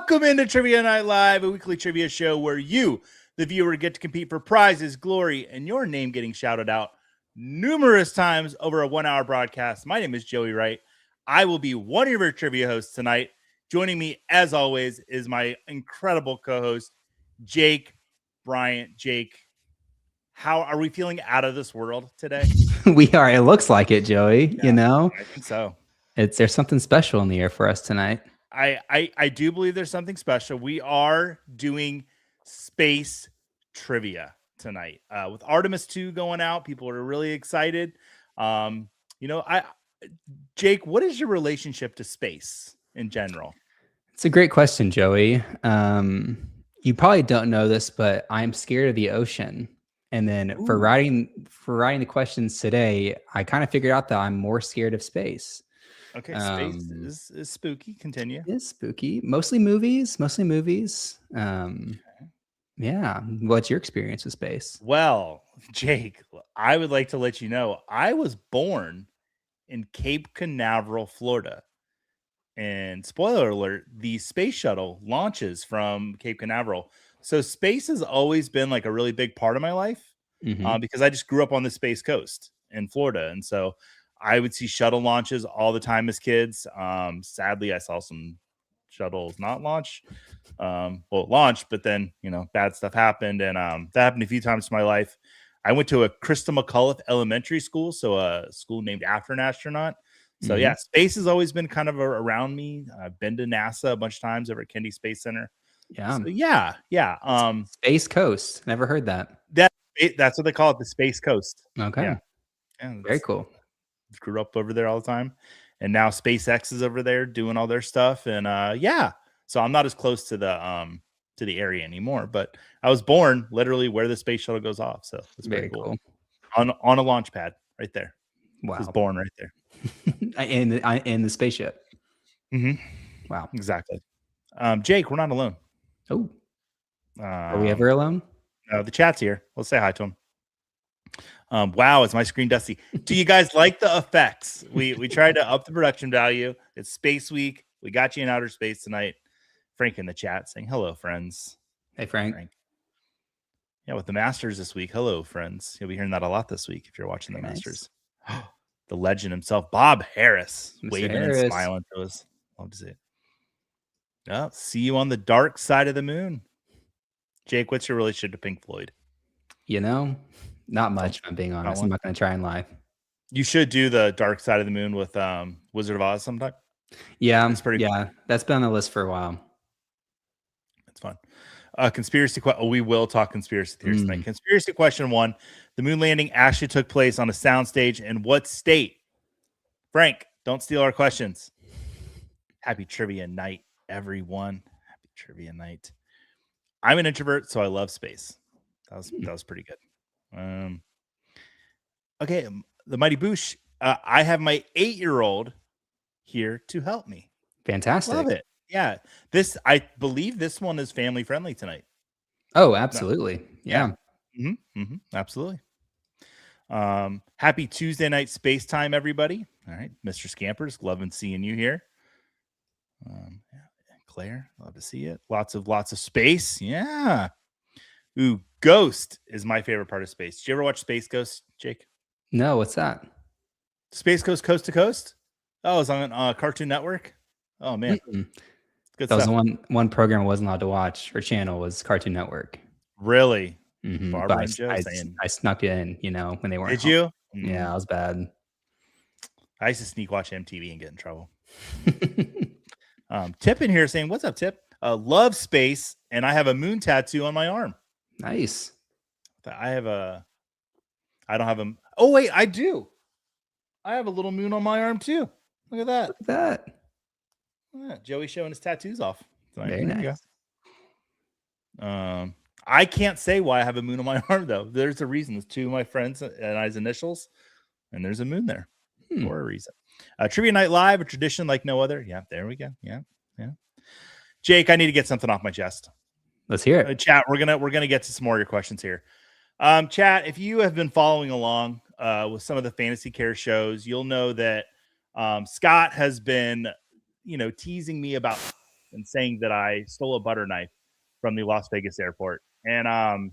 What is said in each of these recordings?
Welcome into Trivia Night Live, a weekly trivia show where you, the viewer, get to compete for prizes, glory, and your name getting shouted out numerous times over a 1 hour broadcast. My name is Joey Wright. I will be one of your trivia hosts tonight. Joining me, as always, is my incredible co-host, Jake Bryant. Jake, how are we feeling out of this world today? We are. It looks like it, Joey. Yeah, you know, I think so. there's something special in the air for us tonight. I do believe there's something special. We are doing space trivia tonight with Artemis 2 going out. People are really excited. Jake, what is your relationship to space in general? It's a great question, Joey. You probably don't know this, but I'm scared of the ocean. And then for writing the questions today, I kind of figured out that I'm more scared of space. Okay, space is spooky. Continue. It's spooky. Mostly movies. Yeah. What's your experience with space? Well, Jake, I would like to let you know I was born in Cape Canaveral, Florida. And spoiler alert, the space shuttle launches from Cape Canaveral. So space has always been like a really big part of my life because I just grew up on the Space Coast in Florida. And so I would see shuttle launches all the time as kids. Sadly, I saw some shuttles not launch. Launched, but then, bad stuff happened. And that happened a few times in my life. I went to a Krista McAuliffe elementary school, so a school named after an astronaut. So yeah, space has always been kind of around me. I've been to NASA a bunch of times over at Kennedy Space Center. Yeah. So yeah. Space Coast. Never heard that. That's what they call it, the Space Coast. Okay. Yeah, very cool. Grew up over there all the time, and now SpaceX is over there doing all their stuff. And so I'm not as close to the area anymore, but I was born literally where the space shuttle goes off. So it's very cool. On a launch pad right there. Wow. I was born right there. in the spaceship. Wow. Exactly. Jake, we're not alone. Oh. Are we ever alone? No, the chat's here. Let's say hi to him. Wow, is my screen dusty? Do you guys like the effects? We tried to up the production value. It's Space Week. We got you in outer space tonight. Frank in the chat saying hello, friends. Hey, Frank. Yeah, with the Masters this week. Hello, friends. You'll be hearing that a lot this week if you're watching the Masters. The legend himself, Bob Harris, waving and smiling to us. Love to see it. Oh, see you on the dark side of the moon. Jake, what's your relationship to Pink Floyd? Not much, if I'm being honest. I'm not going to try and lie. You should do the Dark Side of the Moon with Wizard of Oz sometime. Yeah, that's pretty cool. That's been on the list for a while. That's fun. Conspiracy question. We will talk conspiracy theories tonight. Conspiracy question 1. The moon landing actually took place on a soundstage in what state? Frank, don't steal our questions. Happy trivia night, everyone. Happy trivia night. I'm an introvert, so I love space. That was pretty good. Okay, the Mighty Boosh. I have my 8-year-old here to help me. Fantastic. Love it. Yeah. I believe this one is family friendly tonight. Oh, absolutely. Yeah. Absolutely. Happy Tuesday night space time, everybody. All right, Mr. Scampers, loving seeing you here. Claire, love to see it. Lots of space. Yeah. Ooh, Ghost is my favorite part of space. Did you ever watch Space Ghost, Jake? No, what's that? Space Ghost Coast to Coast? Oh, it's on Cartoon Network. Oh man, good that stuff. Was one program I wasn't allowed to watch. Or channel was Cartoon Network. Really? Barbara and Joe I snuck in, when they weren't. Did you? Yeah, I was bad. I used to sneak watch MTV and get in trouble. Tip in here saying, "What's up, Tip? Love space, and I have a moon tattoo on my arm." Nice. I don't have a. Oh wait, I do. I have a little moon on my arm too. Look at that. Look at that. Yeah, Joey showing his tattoos off. Very nice. I can't say why I have a moon on my arm though. There's a reason. It's 2 of my friends and I's initials, and there's a moon there for a reason. Trivia Night Live, a tradition like no other. Yeah, there we go. Yeah. Jake, I need to get something off my chest. Let's hear it. Chat, we're gonna get to some more of your questions here. Chat, if you have been following along with some of the Fantasy Care shows, you'll know that Scott has been, teasing me about and saying that I stole a butter knife from the Las Vegas airport. And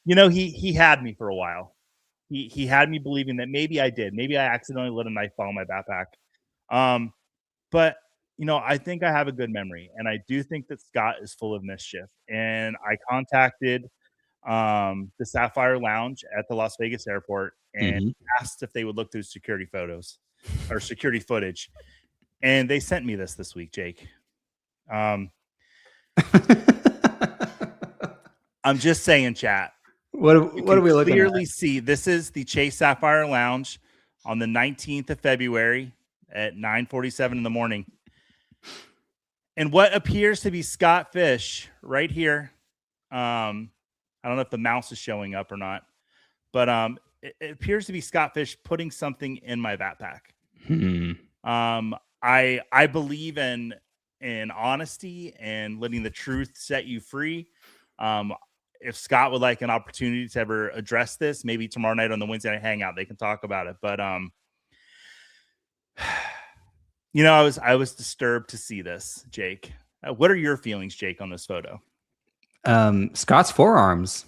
he had me for a while. He had me believing that maybe I did. Maybe I accidentally let a knife fall in my backpack. Um, but I think I have a good memory, and I do think that Scott is full of mischief. And I contacted the Sapphire Lounge at the Las Vegas airport and Mm-hmm. asked if they would look through security photos or security footage. And they sent me this week, Jake. I'm just saying, chat. What You are we can looking at? clearly see this is the Chase Sapphire Lounge on the 19th of February at 9:47 in the morning. And what appears to be Scott Fish right here. I don't know if the mouse is showing up or not, but it appears to be Scott Fish putting something in my backpack. I believe in honesty and letting the truth set you free. If Scott would like an opportunity to ever address this, maybe tomorrow night on the Wednesday night hangout, they can talk about it. But I was disturbed to see this, Jake. What are your feelings, Jake, on this photo? Scott's forearms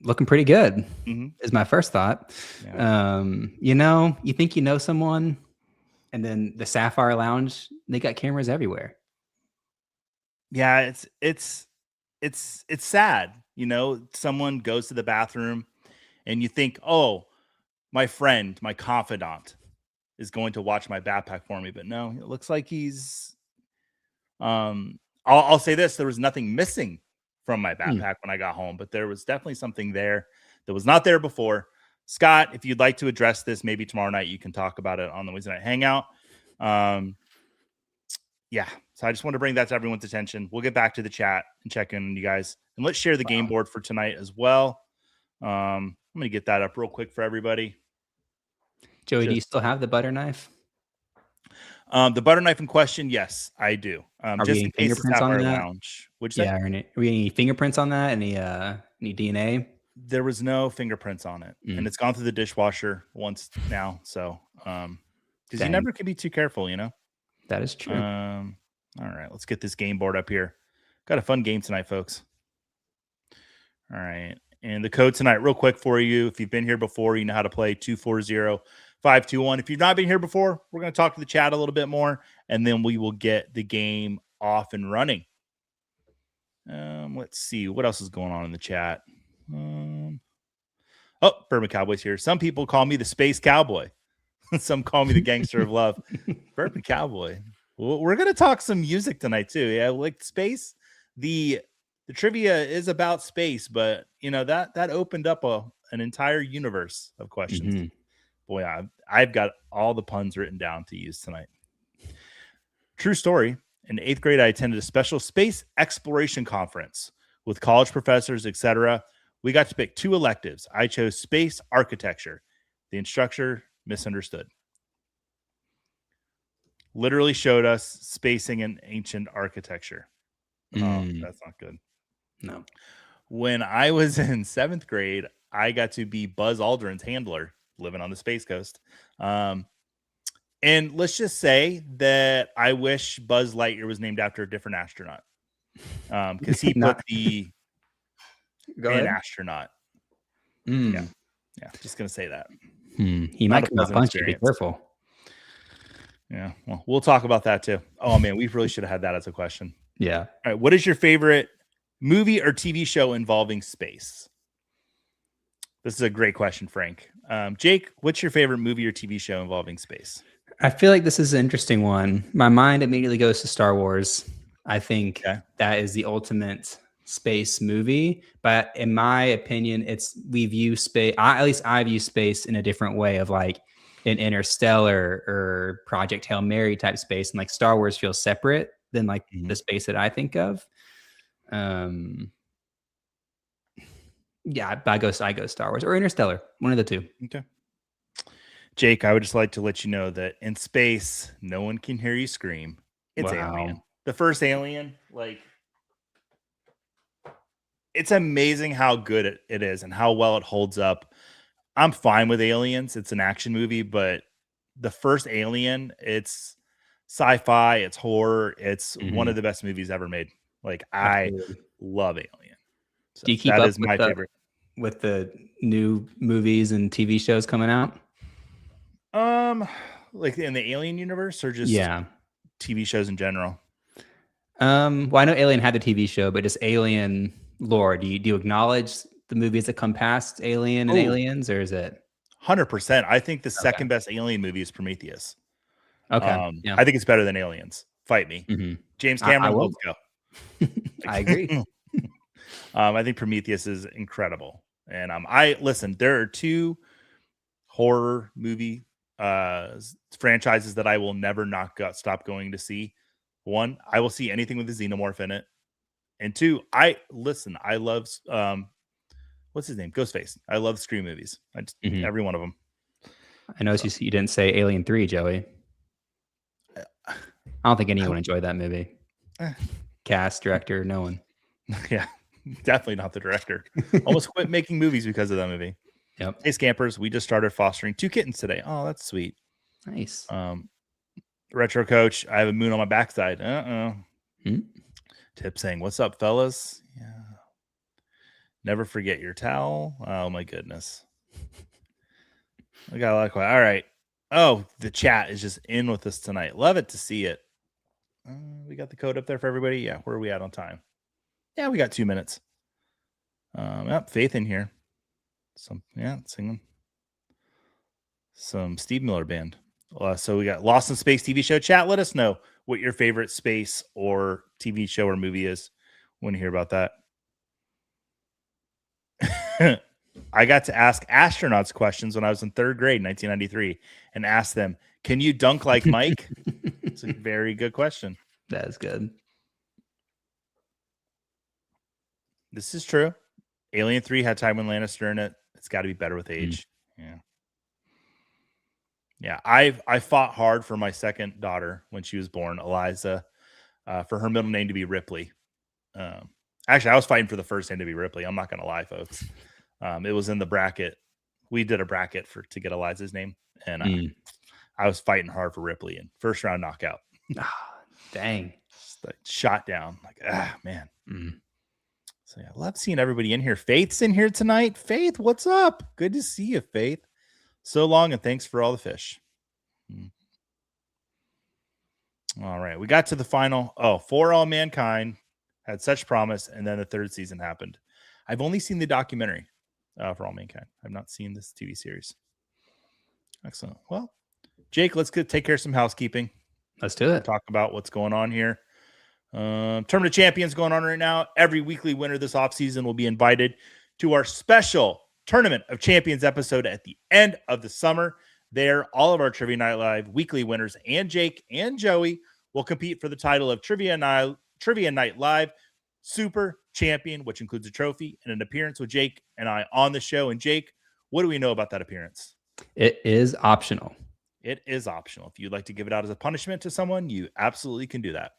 looking pretty good. Mm-hmm. Is my first thought. Yeah. You think you know someone, and then the Sapphire Lounge, they got cameras everywhere. Yeah, it's sad. Someone goes to the bathroom and you think, oh, my friend, my confidant is going to watch my backpack for me. But no, it looks like he's I'll say this, there was nothing missing from my backpack when I got home, but there was definitely something there that was not there before. Scott, if you'd like to address this, maybe tomorrow night you can talk about it on the Wednesday night hangout. Yeah, so I just want to bring that to everyone's attention. We'll get back to the chat and check in on you guys, and let's share the game board for tonight as well. I'm going to get that up real quick for everybody. Joey, do you still have the butter knife? The butter knife in question, yes, I do. Are just we in getting case fingerprints on that? Lounge. What'd you say? Yeah, are we getting any fingerprints on that? Any DNA? There was no fingerprints on it, and it's gone through the dishwasher once now. So, because you never can be too careful, That is true. All right, let's get this game board up here. Got a fun game tonight, folks. All right, and the code tonight, real quick for you. If you've been here before, you know how to play 240-521. If you've not been here before, we're going to talk to the chat a little bit more, and then we will get the game off and running. Let's see what else is going on in the chat. Bourbon Cowboy's here. Some people call me the Space Cowboy. Some call me the Gangster of Love. Bourbon Cowboy. Well, we're gonna talk some music tonight too. Yeah, like space. The trivia is about space, but that opened up an entire universe of questions. Mm-hmm. Boy, I've got all the puns written down to use tonight. True story. In 8th grade, I attended a special space exploration conference with college professors, etc. We got to pick 2 electives. I chose space architecture. The instructor misunderstood. Literally showed us spacing in ancient architecture. Oh, that's not good. No. When I was in 7th grade, I got to be Buzz Aldrin's handler living on the Space Coast. And let's just say that I wish Buzz Lightyear was named after a different astronaut. Because he put the an astronaut. Yeah, just going to say that. He might come out punchy. Be careful. Yeah, well, we'll talk about that too. Oh, man, we really should have had that as a question. Yeah. All right, what is your favorite movie or TV show involving space? This is a great question, Frank. Jake, what's your favorite movie or TV show involving space? I feel like this is an interesting one. My mind immediately goes to Star Wars. I think that is the ultimate space movie. But in my opinion, we view space, at least I view space in a different way of like an Interstellar or Project Hail Mary type space. And like Star Wars feels separate than like the space that I think of. Yeah, I go Star Wars or Interstellar, one of the two. Okay. Jake, I would just like to let you know that in space, no one can hear you scream. It's Alien. The first Alien, like, it's amazing how good it is and how well it holds up. I'm fine with Aliens. It's an action movie, but the first Alien, it's sci-fi, it's horror. It's one of Mhm. the best movies ever made. Like, I Absolutely. love Alien. So Do you keep that up is my favorite. with the new movies and TV shows coming out? Like in the Alien universe or just Yeah. TV shows in general? Well, I know Alien had the TV show, but just Alien lore. Do you acknowledge the movies that come past Alien and Oh, Aliens, or is it 100%. I think the okay? second best Alien movie is Prometheus. Okay. Yeah. I think it's better than Aliens. Fight me. Hmm. James I Cameron, let's will. go. I agree. I think Prometheus is incredible. And I listen, there are two horror movie franchises that I will never stop going to see. One, I will see anything with a xenomorph in it. And two, I love what's his name? Ghostface. I love Scream movies. Mhm. Every one of them. I noticed you didn't say Alien 3, Joey. Uh, I don't think anyone enjoyed that movie. eh, Cast, director, no one. yeah, definitely not the director. Almost quit making movies because of that movie. Yep. Hey, Scampers, we just started fostering 2 kittens today. Oh, that's sweet. Nice. Retro Coach, I have a moon on my backside. Hmm? Tip saying, "What's up, fellas?" Yeah. Never forget your towel. Oh my goodness. I got a lot of questions. All right. Oh, the chat is just in with us tonight. Love it to see it. We got the code up there for everybody. Yeah, where are we at on time? Yeah, we got 2 minutes. Faith in here. Singing. Some Steve Miller Band. So we got Lost in Space TV show. Chat, let us know what your favorite space or TV show or movie is. Want to hear about that? I got to ask astronauts questions when I was in 3rd grade, 1993, and ask them, "Can you dunk like Mike?" It's a very good question. That is good. This is true. Alien 3 had Tywin Lannister in it. It's got to be better with age. Yeah. I fought hard for my second daughter when she was born, Eliza, for her middle name to be Ripley. Actually, I was fighting for the first name to be Ripley. I'm not going to lie, folks. It was in the bracket. We did a bracket to get Eliza's name, and I was fighting hard for Ripley and first round knockout. Dang. Just like shot down. Like, man. So yeah, I love seeing everybody in here. Faith's in here tonight. Faith, what's up? Good to see you, Faith. So long, and thanks for all the fish. All right, we got to the final. For All Mankind had such promise, and then the 3rd season happened. I've only seen the documentary For All Mankind. I've not seen this TV series. Excellent. Well, Jake, let's take care of some housekeeping. Let's do it. Talk about what's going on here. Tournament of Champions going on right now. Every weekly winner this offseason will be invited to our special Tournament of Champions episode at the end of the summer. There, all of our Trivia Night Live weekly winners and Jake and Joey will compete for the title of Trivia Night Live Super Champion, which includes a trophy and an appearance with Jake and I on the show. And Jake, what do we know about that appearance? It is optional. It is optional. If you'd like to give it out as a punishment to someone, you absolutely can do that.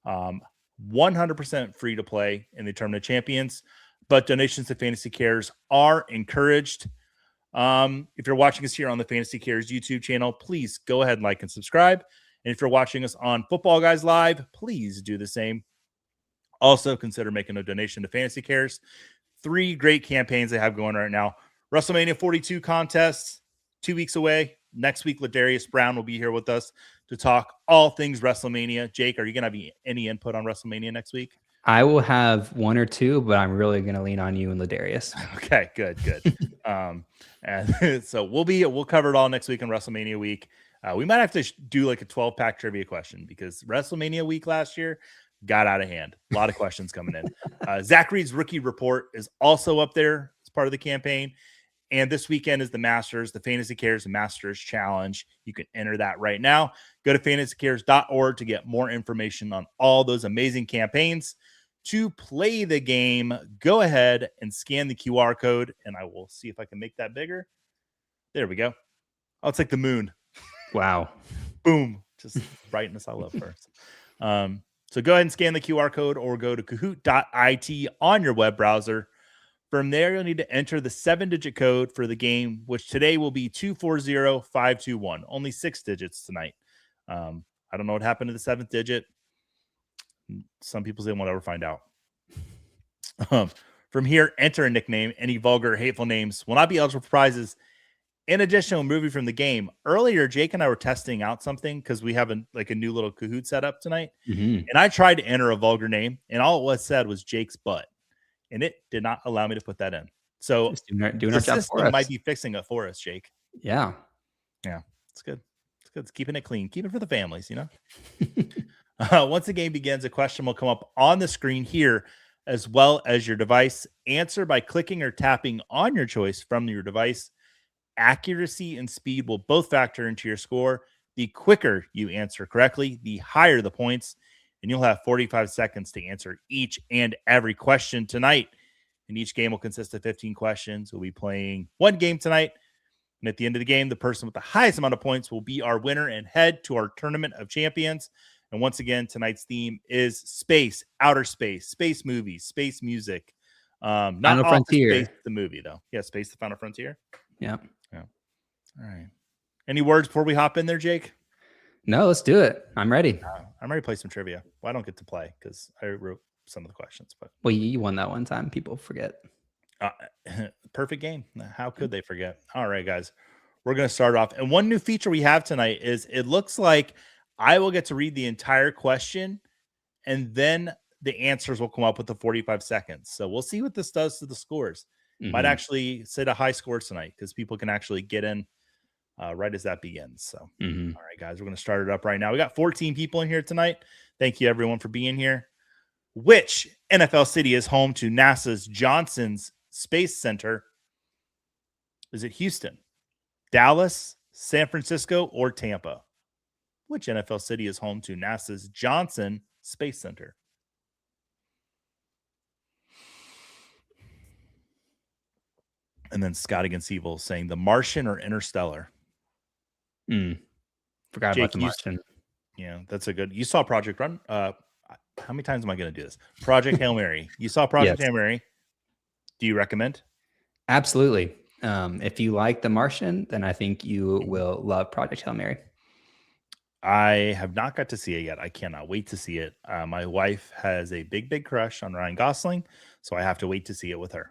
100% free to play in the Tournament of Champions, but donations to Fantasy Cares are encouraged. If you're watching us here on the Fantasy Cares YouTube channel, please go ahead and like and subscribe. And if you're watching us on Football Guys Live, please do the same. Also, consider making a donation to Fantasy Cares. 3 great campaigns they have going right now. WrestleMania 42 contests, 2 weeks away. Next week, Ladarius Brown will be here with us to talk all things WrestleMania. Jake, are you going to have any input on WrestleMania next week? I will have 1 or 2, but I'm really going to lean on you and Ladarius. Okay, good. And so we'll cover it all next week on WrestleMania week. We might have to do like a 12-pack trivia question because WrestleMania week last year got out of hand. A lot of questions coming in. Zach Reed's rookie report is also up there as part of the campaign. And this weekend is the Masters, the Fantasy Cares Masters Challenge. You can enter that right now. Go to fantasycares.org to get more information on all those amazing campaigns. To play the game, go ahead and scan the QR code, and I will see if I can make that bigger. There we go. Oh, it's like the moon. Wow. Boom. Just brightness I love first. So go ahead and scan the QR code or go to kahoot.it on your web browser. From there, you'll need to enter the 7-digit code for the game, which today will be 240521. Only 6 digits tonight. I don't know what happened to the 7th digit. Some people say we'll never find out. From here, enter a nickname. Any vulgar, hateful names will not be eligible for prizes. In addition to a movie from the game, earlier Jake and I were testing out something because we have a new little Kahoot set up tonight, and I tried to enter a vulgar name, and all it was said was Jake's butt, and it did not allow me to put that in. So doing our the job for system us. might be fixing it for us, Jake. Yeah, it's good. It's good. It's keeping it clean. Keep it for the families, Once the game begins, a question will come up on the screen here, as well as your device. Answer by clicking or tapping on your choice from your device. Accuracy and speed will both factor into your score. The quicker you answer correctly, the higher the points, and you'll have 45 seconds to answer each and every question tonight. And each game will consist of 15 questions. We'll be playing one game tonight. And at the end of the game, the person with the highest amount of points will be our winner and head to our Tournament of Champions. And once again, tonight's theme is space, outer space, space movies, space music. Not Final Frontier. Space, the movie, though. Yeah, Space, the Final Frontier. Yeah. All right. Any words before we hop in there, Jake? No, let's do it. I'm ready. I'm ready to play some trivia. Well, I don't get to play because I wrote some of the questions. But well, you won that one time. People forget. Perfect game. How could they forget? All right, guys. We're going to start off. And one new feature we have tonight is it looks like I will get to read the entire question, and then the answers will come up with the 45 seconds. So we'll see what this does to the scores. Might actually set a high score tonight because people can actually get in right as that begins. So, all right, guys, we're going to start it up right now. We got 14 people in here tonight. Thank you, everyone, for being here. Which NFL city is home to NASA's Johnson's Space Center? Is it Houston, Dallas, San Francisco, or Tampa? Which NFL city is home to NASA's Johnson Space Center? And then Scott Against Evil saying The Martian or Interstellar. Forgot Jake, about The Martian. Yeah, that's a good. You saw Project Run. How many times am I going to do this? Project Hail Mary. You saw Project Hail Mary. Do you recommend? Absolutely. If you like The Martian, then I think you will love Project Hail Mary. I have not got to see it yet. I cannot wait to see it. My wife has a big crush on Ryan Gosling, so I have to wait to see it with her.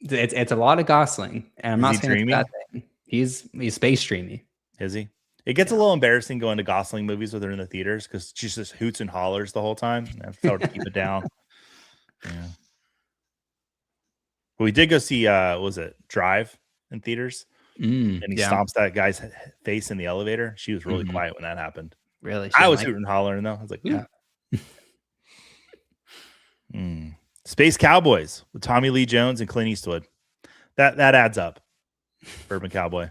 It's a lot of Gosling, and I'm not saying dreamy? It's a bad thing. He's space dreamy. Is he? It gets a little embarrassing going to Gosling movies with her in the theaters because she just hoots and hollers the whole time. I have to tell her to keep it down. Yeah. But we did go see was it Drive in theaters? And he stomps that guy's face in the elevator. She was really quiet when that happened. Really? I was hooting and hollering though. I was like, yeah. Space Cowboys with Tommy Lee Jones and Clint Eastwood. That adds up. Bourbon Cowboy.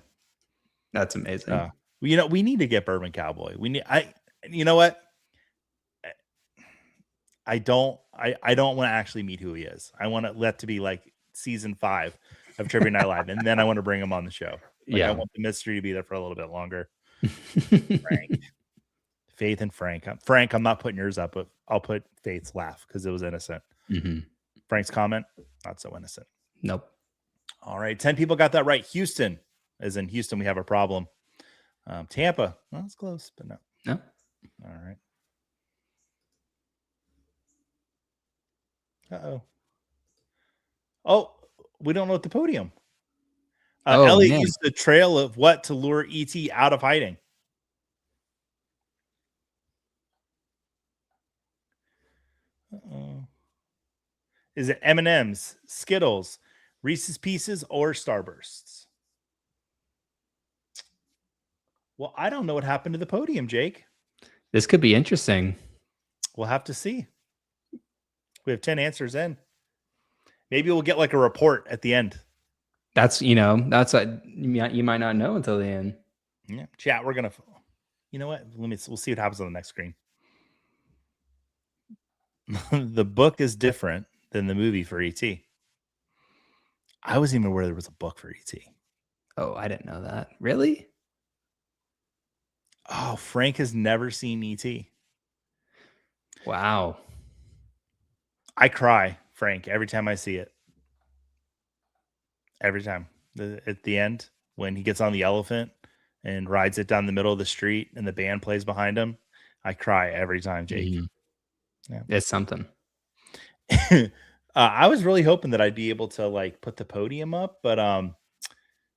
That's amazing. We need to get Bourbon Cowboy. You know what? I don't want to actually meet who he is. I want that to be like season 5 of Trivia Night Live, and then I want to bring him on the show. I want the mystery to be there for a little bit longer. Frank. Faith and Frank. Frank, I'm not putting yours up, but I'll put Faith's laugh because it was innocent. Frank's comment, not so innocent. Nope. All right. 10 people got that right. Houston, as in Houston, we have a problem. Tampa, well, that's close, but no. No. All right. Uh-oh. Oh, we don't know at the podium. Elliot used the trail of what to lure E.T. out of hiding? Uh-oh. Is it M&M's, Skittles, Reese's Pieces, or Starbursts? Well, I don't know what happened to the podium, Jake. This could be interesting. We'll have to see. We have 10 answers in. Maybe we'll get like a report at the end. That's what you might not know until the end. Yeah. Chat, we're going to, you know what? We'll see what happens on the next screen. The book is different than the movie for E.T. I wasn't even aware there was a book for E.T. Oh, I didn't know that. Really? Oh, Frank has never seen E.T. Wow. I cry, Frank, every time I see it. Every time. At the end, when he gets on the elephant and rides it down the middle of the street and the band plays behind him. I cry every time, Jake. Yeah. It's something. I was really hoping that I'd be able to like put the podium up, but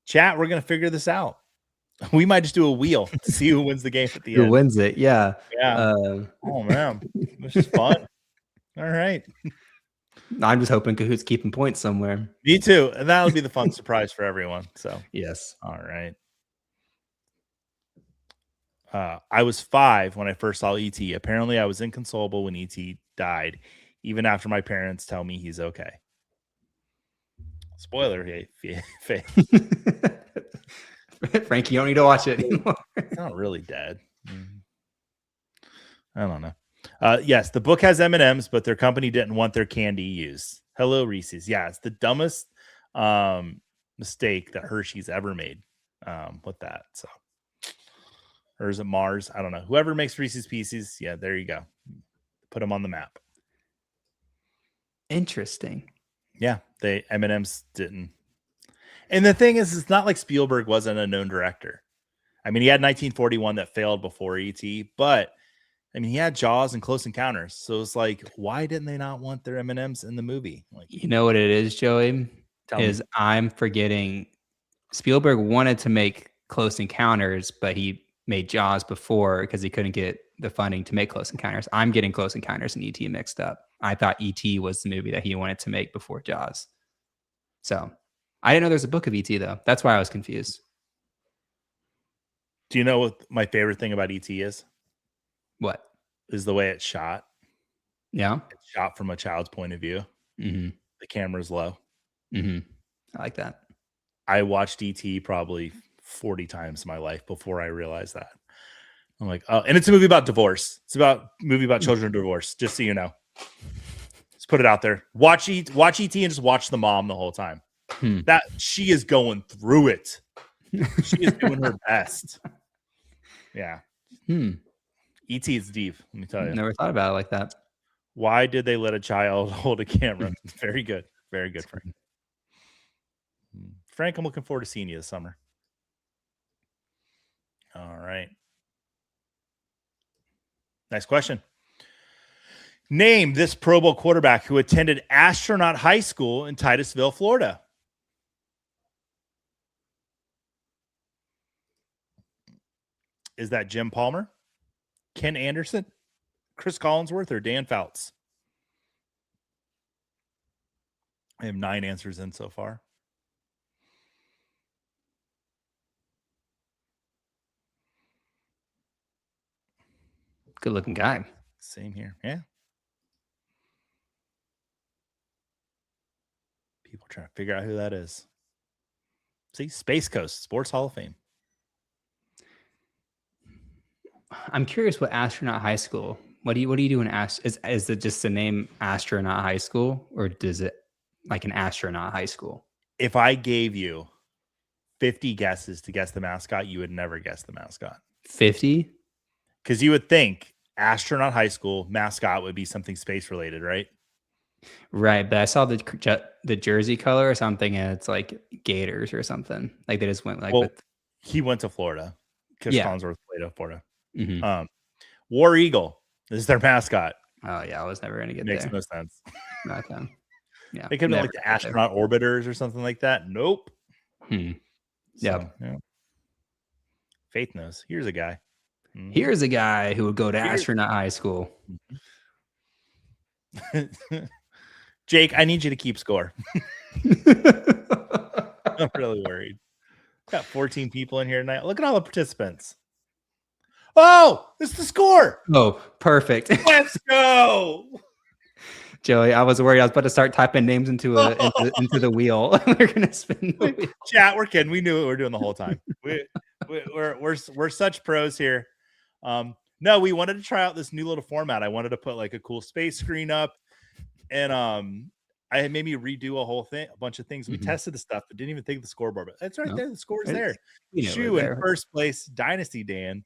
chat, we're gonna figure this out. We might just do a wheel to see who wins the game at the end. Who wins it? Yeah. Oh man, this is fun. All right. I'm just hoping Kahoot's keeping points somewhere. Me too, and that'll be the fun surprise for everyone. So yes. All right. I was 5 when I first saw E.T. Apparently, I was inconsolable when E.T. died, even after my parents tell me he's okay. Spoiler, Frankie, you don't need to watch it anymore. It's not really dead. I don't know. Yes, the book has M&Ms, but their company didn't want their candy used. Hello, Reese's. Yeah, it's the dumbest mistake that Hershey's ever made with that. So, or is it Mars? I don't know. Whoever makes Reese's Pieces, yeah, there you go. Put them on the map. Interesting. Yeah, they M&Ms didn't. And the thing is, it's not like Spielberg wasn't a known director. I mean, he had 1941 that failed before E.T., but I mean, he had Jaws and Close Encounters. So it's like, why didn't they not want their M&Ms in the movie? Like, you know what it is, Joey? I'm forgetting Spielberg wanted to make Close Encounters, but he made Jaws before because he couldn't get the funding to make Close Encounters. I'm getting Close Encounters and E.T. mixed up. I thought E.T. was the movie that he wanted to make before Jaws. So I didn't know there's a book of E.T. though. That's why I was confused. Do you know what my favorite thing about E.T. is? What? Is the way it's shot. Yeah. It's shot from a child's point of view. Mm-hmm. The camera's low. Mm-hmm. I like that. I watched E.T. probably 40 times in my life before I realized that. I'm like, oh, and it's a movie about divorce. It's a movie about children divorce, just so you know. Just put it out there. Watch E.T. and just watch the mom the whole time. That she is going through it. She is doing her best. Yeah. E.T. is deep, let me tell you. Never thought about it like that. Why did they let a child hold a camera? Very good. Very good, Frank. Frank, I'm looking forward to seeing you this summer. All right. Nice question. Name this Pro Bowl quarterback who attended Astronaut High School in Titusville, Florida. Is that Jim Palmer, Ken Anderson, Chris Collinsworth, or Dan Fouts? I have 9 answers in so far. Good looking guy. Same here. Yeah. People trying to figure out who that is. See, Space Coast, Sports Hall of Fame. I'm curious what Astronaut High School. What do you do in is it just the name Astronaut High School, or does it like an astronaut high school? If I gave you 50 guesses to guess the mascot, you would never guess the mascot. 50? Because you would think Astronaut High School mascot would be something space related, right? Right, but I saw the jersey color or something, and it's like Gators or something. Like they just went like. Well, he went to Florida. Chris Collinsworth played at Florida. Mm-hmm. War Eagle is their mascot. Oh yeah, I was never gonna get Makes there. no sense. Okay. Yeah, they could be like the astronaut orbiters or something like that. Nope. Yeah. Yeah. Faith knows. Here's a guy. Here's a guy who would go to astronaut high school. Jake, I need you to keep score. I'm really worried. Got 14 people in here tonight. Look at all the participants. Oh, it's the score. Oh, perfect. Let's go. Joey, I was worried. I was about to start typing names into into the wheel. We're gonna spin the wheel. Chat, we're kidding. We knew what we were doing the whole time. We're such pros here. No, we wanted to try out this new little format. I wanted to put like a cool space screen up, and I had made me redo a bunch of things. We tested the stuff, but didn't even think of the scoreboard. But that's right there. The score's there. Shoe in first place, Dynasty Dan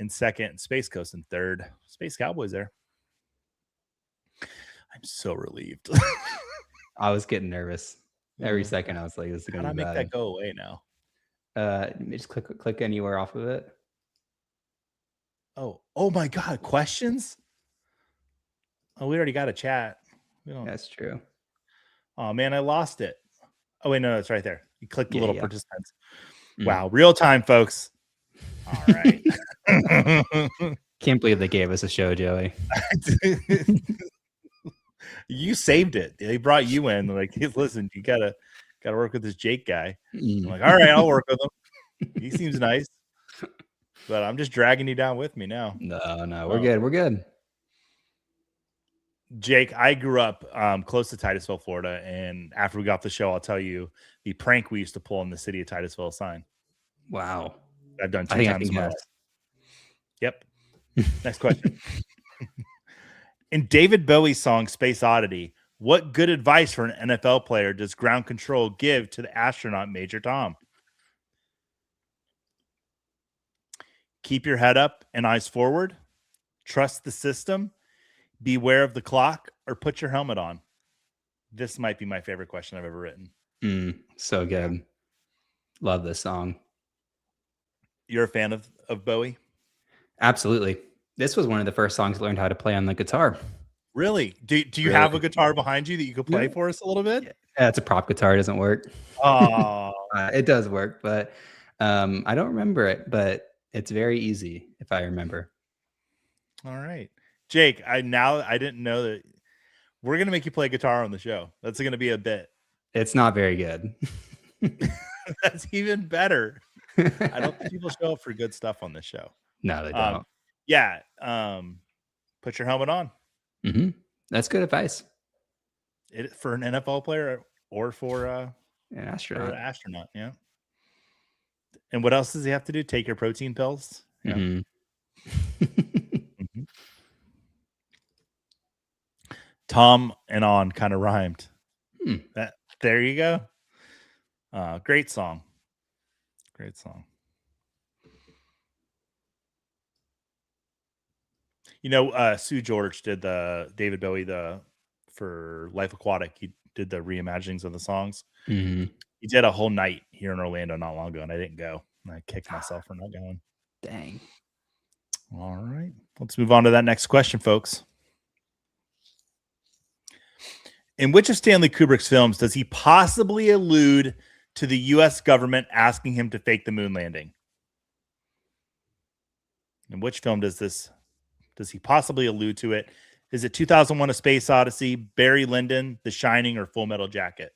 in second, Space Coast in third. Space Cowboys there. I'm so relieved. I was getting nervous every second. I was like, "This is gonna be bad." How do I make that go away now? Just click anywhere off of it. Oh my God, questions? Oh, we already got a chat. That's true. Oh man, I lost it. Oh wait, no, it's right there. You click the little participants. Wow, real time, folks. All right. Can't believe they gave us a show, Joey. You saved it. They brought you in. Like, hey, listen, you gotta work with this Jake guy. I'm like, all right, I'll work with him. He seems nice, but I'm just dragging you down with me now. No, we're good. We're good. Jake, I grew up close to Titusville, Florida, and after we got off the show, I'll tell you the prank we used to pull in the city of Titusville sign. Wow, I've done 2 times in my life. Yep. Next question. In David Bowie's song Space Oddity, what good advice for an NFL player does ground control give to the astronaut Major Tom? Keep your head up and eyes forward. Trust the system. Beware of the clock, or put your helmet on. This might be my favorite question I've ever written. So good. Love this song. You're a fan of Bowie? Absolutely. This was one of the first songs I learned how to play on the guitar. Really? Do you have a guitar behind you that you could play for us a little bit? Yeah, it's a prop guitar. It doesn't work. Oh, it does work, but I don't remember it, but it's very easy if I remember. All right. Jake, I didn't know that we're going to make you play guitar on the show. That's going to be a bit. It's not very good. That's even better. I don't think people show up for good stuff on this show. No, they don't. Yeah. Put your helmet on. That's good advice. For an NFL player or for an astronaut. Yeah. And what else does he have to do? Take your protein pills? Yeah. Tom and on kind of rhymed. There you go. Great song. Great song. You know, Sue George did the David Bowie for Life Aquatic. He did the reimaginings of the songs. He did a whole night here in Orlando not long ago, and I didn't go. I kicked myself for not going. Dang. All right. Let's move on to that next question, folks. In which of Stanley Kubrick's films does he possibly allude to the U.S. government asking him to fake the moon landing? In which film does he possibly allude to it? Is it 2001: A Space Odyssey, Barry Lyndon, The Shining, or Full Metal Jacket?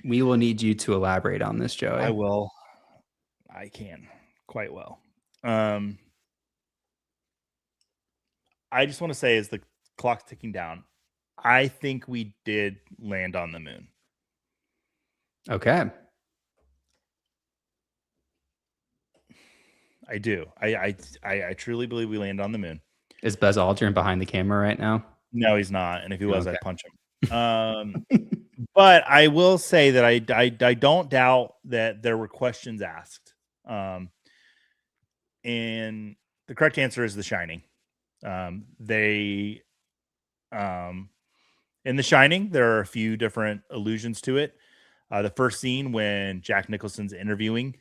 We will need you to elaborate on this, Joey. I will. I can quite well. I just want to say, as the clock's ticking down, I think we did land on the moon. Okay. I do. I truly believe we landed on the moon. Is Buzz Aldrin behind the camera right now? No, he's not. And if he was, I'd punch him. But I will say that I don't doubt that there were questions asked. And the correct answer is The Shining. In The Shining, there are a few different allusions to it. The first scene when Jack Nicholson's interviewing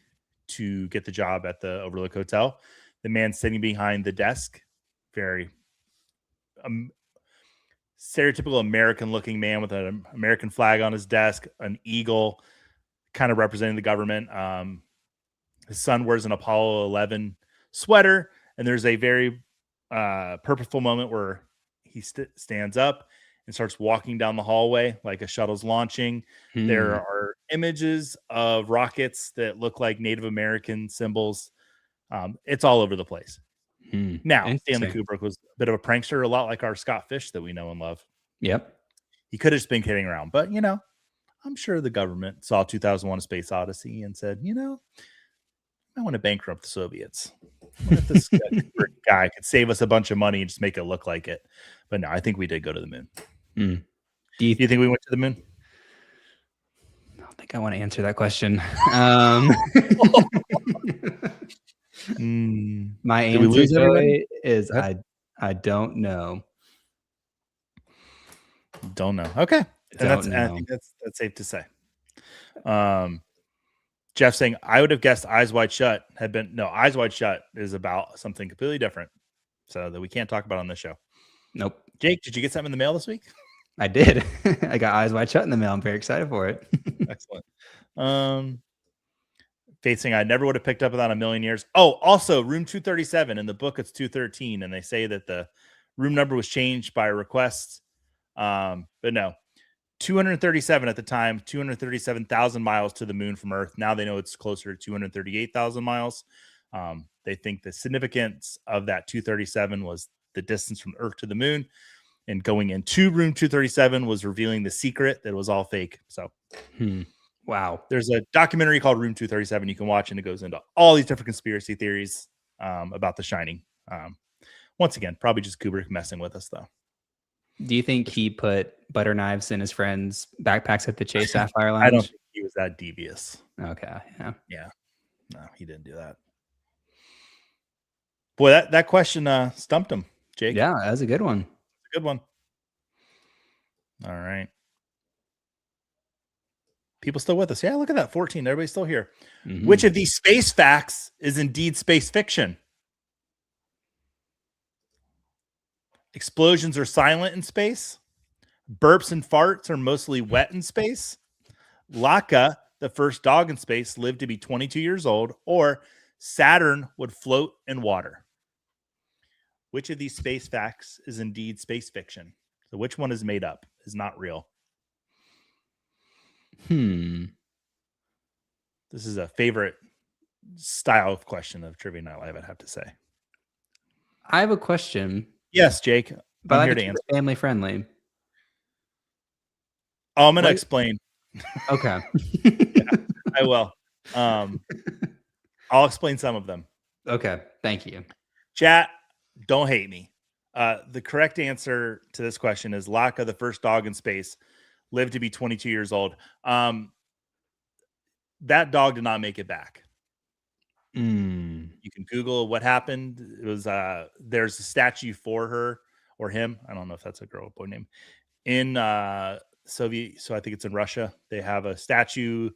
to get the job at the Overlook Hotel, the man sitting behind the desk, very stereotypical American-looking man with an American flag on his desk, an eagle, kind of representing the government. His son wears an Apollo 11 sweater, and there's a very purposeful moment where he stands up and starts walking down the hallway like a shuttle's launching. There are images of rockets that look like Native American symbols. It's all over the place. Now, Stanley Kubrick was a bit of a prankster, a lot like our Scott Fish that we know and love. Yep. He could have just been kidding around, but, I'm sure the government saw 2001: A Space Odyssey and said, I want to bankrupt the Soviets. What if this guy could save us a bunch of money and just make it look like it? But no, I think we did go to the moon. Do you think we went to the moon? I don't think I want to answer that question. My answer, Joey, is I don't know. Don't know. Okay. I think that's safe to say. Jeff saying, I would have guessed Eyes Wide Shut had been. No, Eyes Wide Shut is about something completely different. So that we can't talk about on this show. Nope. Jake, did you get something in the mail this week? I did. I got Eyes Wide Shut in the mail. I'm very excited for it. Excellent. Faith saying, I never would have picked up without a million years. Oh, also, room 237. In the book, it's 213. And they say that the room number was changed by request. But no. 237 at the time, 237,000 miles to the moon from Earth. Now they know it's closer to 238,000 miles. They think the significance of that 237 was the distance from Earth to the moon. And going into room 237 was revealing the secret that it was all fake. So, wow. There's a documentary called Room 237 you can watch, and it goes into all these different conspiracy theories about The Shining. Once again, probably just Kubrick messing with us, though. Do you think he put butter knives in his friends' backpacks at the Chase Sapphire Lounge? I don't think he was that devious. Okay. Yeah. No, he didn't do that. Boy, that question stumped him, Jake. Yeah, that was a good one. Good one. All right. People still with us. Yeah, look at that. 14. Everybody's still here. Mm-hmm. Which of these space facts is indeed space fiction? Explosions are silent in space. Burps and farts are mostly wet in space. Laka, the first dog in space, lived to be 22 years old. Or Saturn would float in water. Which of these space facts is indeed space fiction? So which one is made up, is not real? This is a favorite style of question of Trivia Night Live, I'd have to say. I have a question. Yes, Jake. But I'm here to answer. Family friendly. Oh, I'm going to explain. Okay. Yeah, I will. I'll explain some of them. Okay. Thank you. Chat, don't hate me. The correct answer to this question is Laka, the first dog in space, lived to be 22 years old. That dog did not make it back. You can Google what happened. It was there's a statue for her or him. I don't know if that's a girl or boy name in Soviet. So I think it's in Russia. They have a statue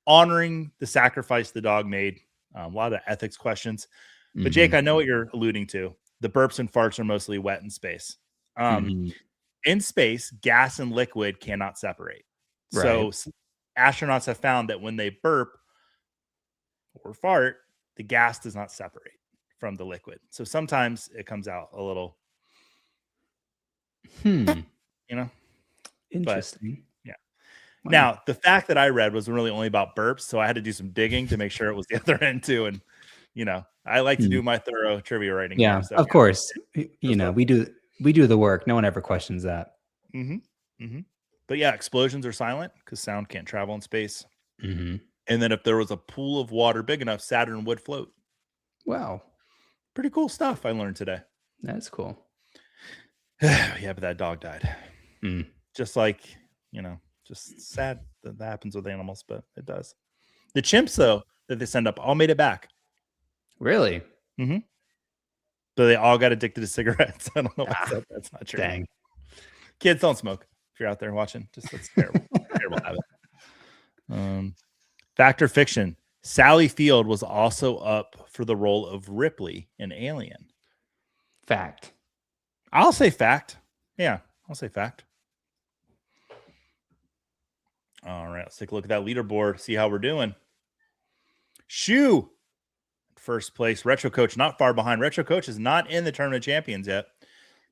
honoring the sacrifice the dog made. A lot of ethics questions. But Jake, I know what you're alluding to. The burps and farts are mostly wet in space. In space, gas and liquid cannot separate. Right. So astronauts have found that when they burp or fart, the gas does not separate from the liquid. So sometimes it comes out a little, interesting. But, yeah. Wow. Now, the fact that I read was really only about burps, so I had to do some digging to make sure it was the other end too. And I like to do my thorough trivia writing. Yeah, here, so, of course. We do the work. No one ever questions that. But yeah, explosions are silent because sound can't travel in space. And then if there was a pool of water big enough, Saturn would float. Wow. Pretty cool stuff I learned today. That's cool. Yeah, but that dog died. Just like, just sad that happens with animals, but it does. The chimps, though, that they send up all made it back. Really? So they all got addicted to cigarettes. I don't know why that's not true. Dang. Kids, don't smoke. If you're out there watching, that's terrible. Terrible habit. Fact or fiction? Sally Field was also up for the role of Ripley in Alien. Fact. I'll say fact. Yeah, I'll say fact. All right, let's take a look at that leaderboard, see how we're doing. Shoe, first place. Retro Coach not far behind. Retro Coach is not in the Tournament of Champions yet.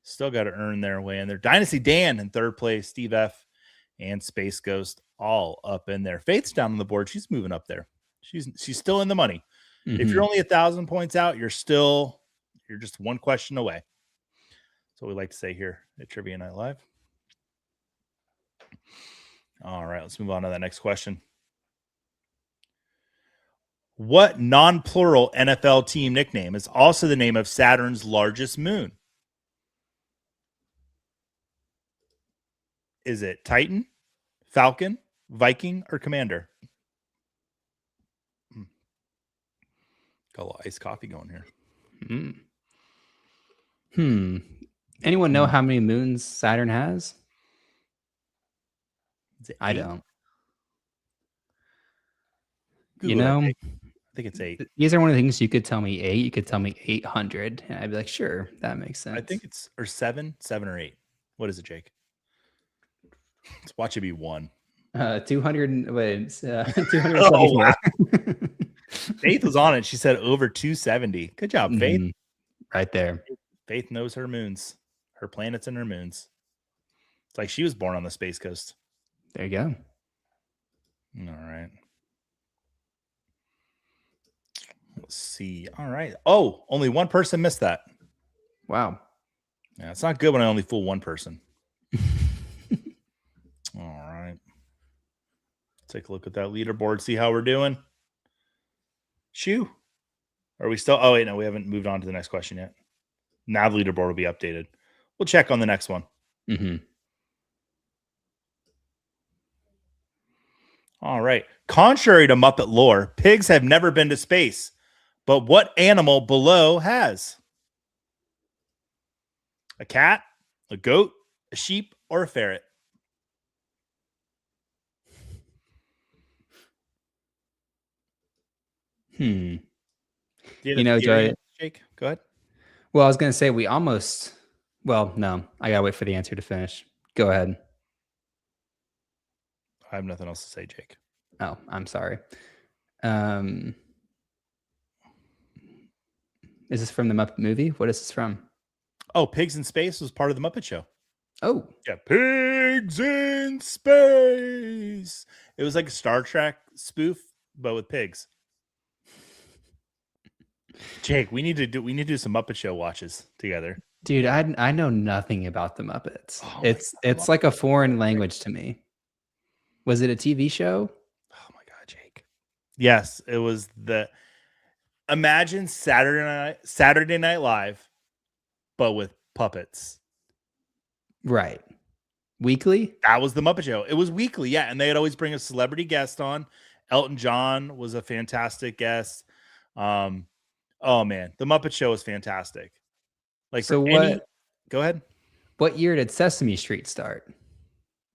Still got to earn their way in there. Dynasty Dan in third place. Steve F. and Space Ghost all up in there. Faith's down on the board. She's moving up there. She's still in the money. If you're only 1,000 points out, you're just one question away. That's what we like to say here at Trivia Night Live. All right, let's move on to that next question. What non-plural NFL team nickname is also the name of Saturn's largest moon? Is it Titan, Falcon, Viking, or Commander? Got a little iced coffee going here. Anyone know how many moons Saturn has? I don't. Google that, Jake. I think it's 8. These are one of the things you could tell me 8. You could tell me 800. And I'd be like, sure, that makes sense. I think it's or 7 or 8. What is it, Jake? Let's watch it be 1. 200. Wait, 274. Oh, wow. Faith was on it. She said over 270. Good job, Faith. Right there. Faith knows her moons, her planets and her moons. It's like she was born on the Space Coast. There you go. All right. Let's see. All right. Oh, only one person missed that. Wow. Yeah, it's not good when I only fool one person. All right. Take a look at that leaderboard, see how we're doing. Shoo. Are we still? Oh, wait, no, we haven't moved on to the next question yet. Now the leaderboard will be updated. We'll check on the next one. All right. Contrary to Muppet lore, pigs have never been to space. But what animal below has? A cat, a goat, a sheep, or a ferret? You know, Joey, Jake, go ahead. Well, I was going to say no, I got to wait for the answer to finish. Go ahead. I have nothing else to say, Jake. Oh, I'm sorry. Is this from the Muppet movie? What is this from? Oh, Pigs in Space was part of the Muppet Show. Oh. Yeah, Pigs in Space. It was like a Star Trek spoof, but with pigs. Jake, we need to do some Muppet Show watches together. Dude, I know nothing about the Muppets. Oh, it's like a foreign language to me. Was it a TV show? Oh my God, Jake. Yes, it was imagine Saturday Night Live, but with puppets. Right. Weekly? That was the Muppet Show. It was weekly, yeah. And they'd always bring a celebrity guest on. Elton John was a fantastic guest. Oh man, the Muppet Show was fantastic. Like, so go ahead. What year did Sesame Street start?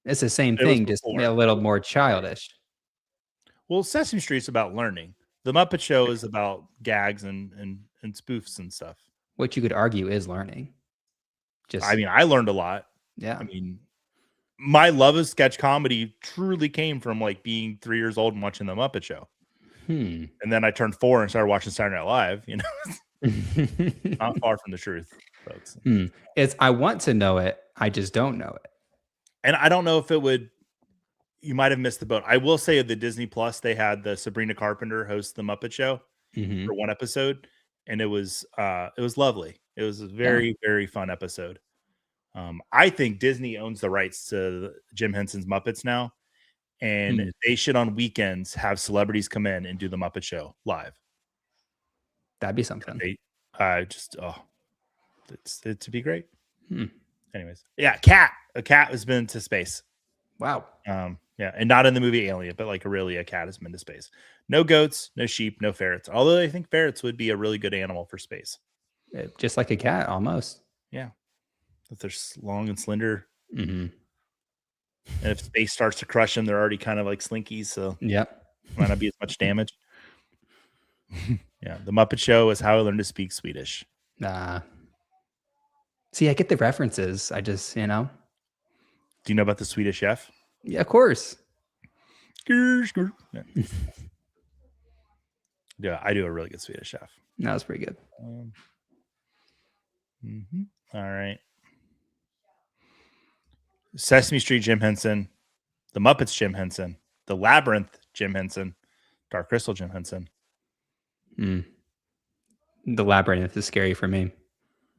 It's the same thing, just a little more childish. Well, Sesame Street's about learning. The Muppet Show is about gags and spoofs and stuff. What you could argue is learning. I learned a lot. Yeah. I mean, my love of sketch comedy truly came from like being 3 years old and watching the Muppet Show. And then I turned 4 and started watching Saturday Night Live. You know, not far from the truth, folks. I want to know it. I just don't know it. And I don't know if it would. You might have missed the boat. I will say the Disney Plus, they had the Sabrina Carpenter host the Muppet Show for one episode, and it was lovely. It was a very, very fun episode. I think Disney owns the rights to Jim Henson's Muppets now, and they should on weekends have celebrities come in and do the Muppet Show live. That'd be something. It'd be great. Anyways, yeah, a cat has been to space. Wow. Yeah, and not in the movie Alien, but like a cat has been to space. No goats, no sheep, no ferrets. Although I think ferrets would be a really good animal for space. Just like a cat, almost. Yeah. If they're long and slender. And if space starts to crush them, they're already kind of like slinkies. So might not be as much damage. Yeah. The Muppet Show is how I learned to speak Swedish. See, I get the references. I just, Do you know about the Swedish Chef? Yeah, of course. Yeah, I do a really good Swedish Chef. That was pretty good. All right. Sesame Street, Jim Henson. The Muppets, Jim Henson. The Labyrinth, Jim Henson. Dark Crystal, Jim Henson. The Labyrinth is scary for me.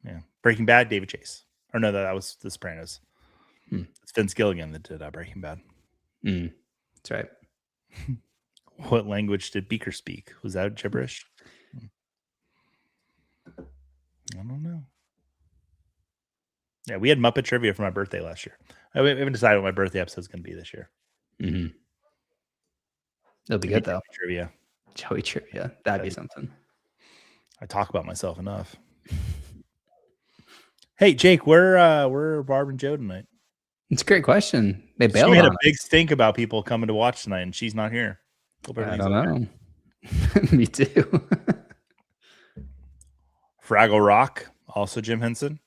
Yeah. Breaking Bad, David Chase. Or no, that was The Sopranos. It's Vince Gilligan that did Breaking Bad. That's right. What language did Beaker speak? Was that gibberish? I don't know. Yeah, we had Muppet Trivia for my birthday last year. I haven't decided what my birthday episode is going to be this year. It'll be good, though. Trivia. Joey Trivia. That'd be something. I talk about myself enough. Hey, Jake, where are Barb and Joe tonight? It's a great question. They bailed. She made a big stink about people coming to watch tonight, and she's not here. I don't know. Me too. Fraggle Rock, also Jim Henson.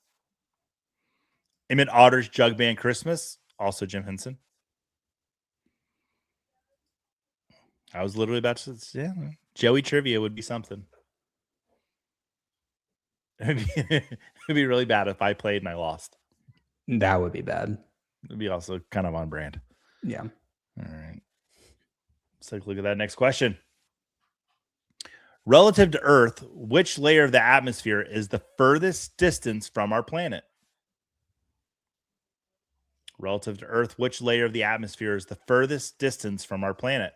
Emmett Otter's Jug Band Christmas, also Jim Henson. I was literally about to say, yeah, Joey Trivia would be something. It'd be really bad if I played and I lost. That would be bad. It'd be also kind of on brand. Yeah. All right. Let's take a look at that next question. Relative to Earth, which layer of the atmosphere is the furthest distance from our planet? Relative to Earth, which layer of the atmosphere is the furthest distance from our planet?